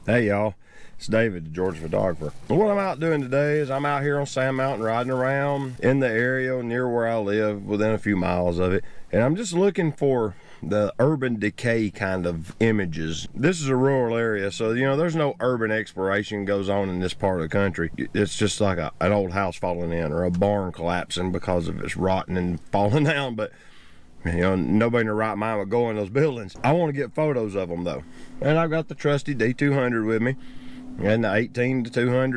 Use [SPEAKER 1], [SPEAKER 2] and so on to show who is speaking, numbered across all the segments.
[SPEAKER 1] Hey y'all, it's David, the Georgia photographer. What I'm out doing today is I'm out here on Sand Mountain riding around in the area near where I live, within a few miles of it, and I'm just looking for the urban decay kind of images. This is a rural area, so you know there's no urban exploration goes on in this part of the country. It's just like an old house falling in or a barn collapsing because of it's rotting and falling down, but you know, nobody in their right mind would go in those buildings. I want to get photos of them though. And I've got the trusty D200 with me and the 18-200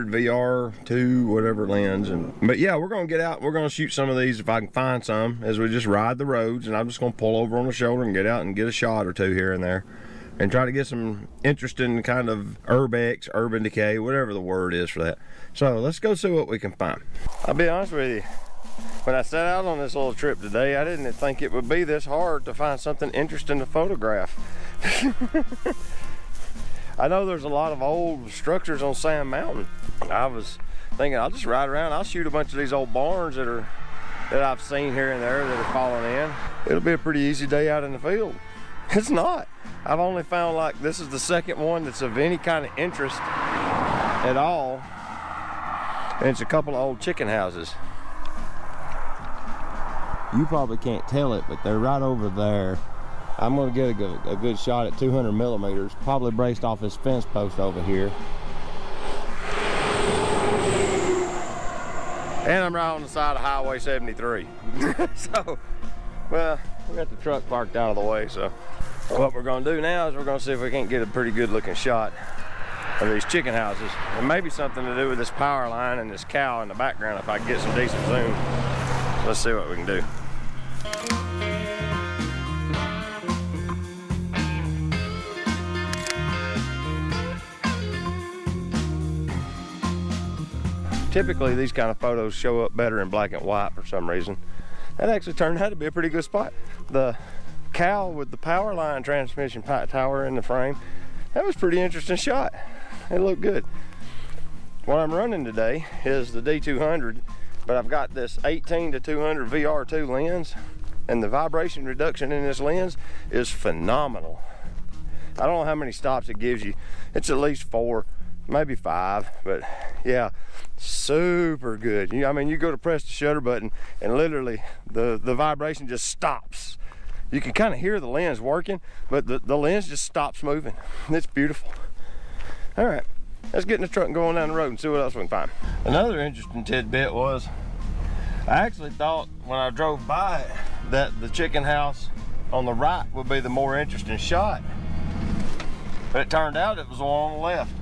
[SPEAKER 1] VR2 whatever lens. But yeah, we're going to get out. We're going to shoot some of these if I can find some as we just ride the roads. And I'm just going to pull over on the shoulder and get out and get a shot or two here and there. And try to get some interesting kind of urbex, urban decay, whatever the word is for that. So let's go see what we can find. I'll be honest with you. When I set out on this little trip today, I didn't think it would be this hard to find something interesting to photograph. I know there's a lot of old structures on Sand Mountain. I was thinking I'll just ride around, I'll shoot a bunch of these old barns that I've seen here and there that are falling in. It'll be a pretty easy day out in the field. It's not. I've only found like this is the second one that's of any kind of interest at all. And it's a couple of old chicken houses. You probably can't tell it, but they're right over there. I'm gonna get a good shot at 200 millimeters, probably braced off this fence post over here. And I'm right on the side of Highway 73. So, well, we got the truck parked out of the way, so what we're gonna do now is we're gonna see if we can't get a pretty good looking shot of these chicken houses. And maybe something to do with this power line and this cow in the background if I can get some decent zoom. Let's see what we can do. Typically these kind of photos show up better in black and white for some reason. That actually turned out to be a pretty good spot. The cow with the power line transmission tower in the frame, that was a pretty interesting shot. It looked good. What I'm running today is the D200, but I've got this 18-200 VR2 lens, and the vibration reduction in this lens is phenomenal. I don't know how many stops it gives you. It's at least 4, maybe 5, but yeah, super good. I mean, you go to press the shutter button and literally the vibration just stops. You can kind of hear the lens working, but the lens just stops moving. It's beautiful. All right, let's get in the truck and go on down the road and see what else we can find. Another interesting tidbit was, I actually thought when I drove by it that the chicken house on the right would be the more interesting shot, but it turned out it was the one on the left.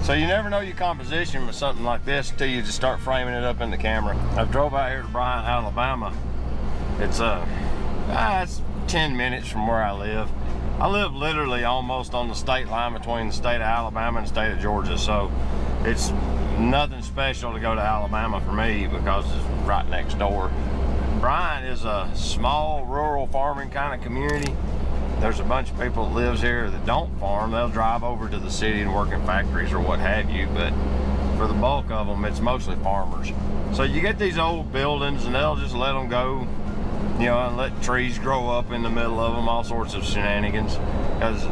[SPEAKER 1] So you never know your composition with something like this until you just start framing it up in the camera. I drove out here to Bryant, Alabama. It's 10 minutes from where I live. I live literally almost on the state line between the state of Alabama and the state of Georgia, so it's nothing special to go to Alabama for me because it's right next door. Bryant is a small rural farming kind of community. There's a bunch of people that lives here that don't farm. They'll drive over to the city and work in factories or what have you, but for the bulk of them, it's mostly farmers. So you get these old buildings and they'll just let them go, you know, and let trees grow up in the middle of them, all sorts of shenanigans. Because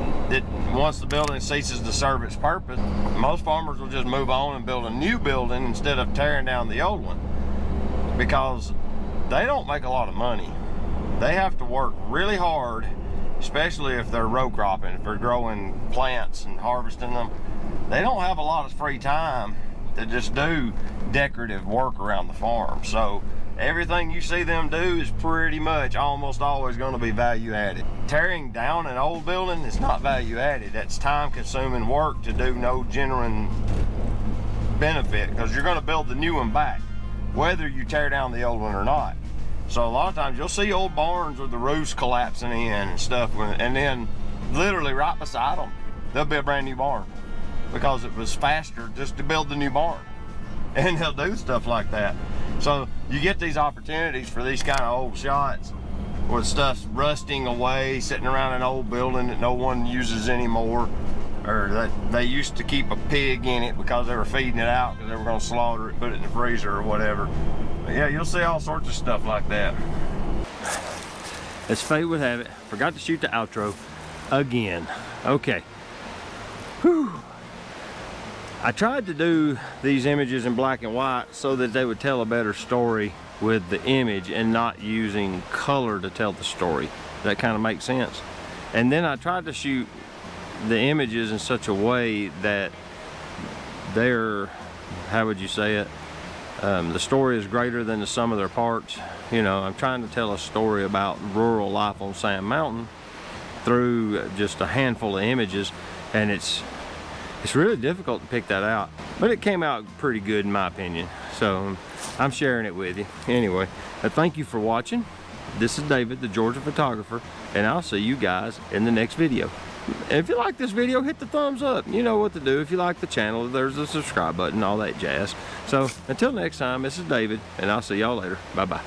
[SPEAKER 1] once the building ceases to serve its purpose, most farmers will just move on and build a new building instead of tearing down the old one, because they don't make a lot of money. They have to work really hard, especially if they're row cropping, if they're growing plants and harvesting them. They don't have a lot of free time to just do decorative work around the farm. So everything you see them do is pretty much almost always going to be value added. Tearing down an old building is not value added. That's time consuming work to do no genuine benefit, because you're going to build the new one back, whether you tear down the old one or not. So a lot of times you'll see old barns with the roofs collapsing in and stuff, and then literally right beside them, there'll be a brand new barn because it was faster just to build the new barn. And they'll do stuff like that. So you get these opportunities for these kind of old shots where stuff's rusting away, sitting around an old building that no one uses anymore, or that they used to keep a pig in it because they were feeding it out because they were going to slaughter it, put it in the freezer or whatever. But yeah, you'll see all sorts of stuff like that. As fate would have it, forgot to shoot the outro again. Okay. Whew. I tried to do these images in black and white so that they would tell a better story with the image and not using color to tell the story. That kind of makes sense. And then I tried to shoot the images in such a way that they're, how would you say it? The story is greater than the sum of their parts. You know, I'm trying to tell a story about rural life on Sand Mountain through just a handful of images, and it's really difficult to pick that out, but it came out pretty good in my opinion, so I'm sharing it with you. Anyway, thank you for watching. This is David, the Georgia photographer, and I'll see you guys in the next video. And if you like this video, hit the thumbs up. You know what to do. If you like the channel, there's a subscribe button, all that jazz. So until next time, this is David, and I'll see y'all later. Bye bye.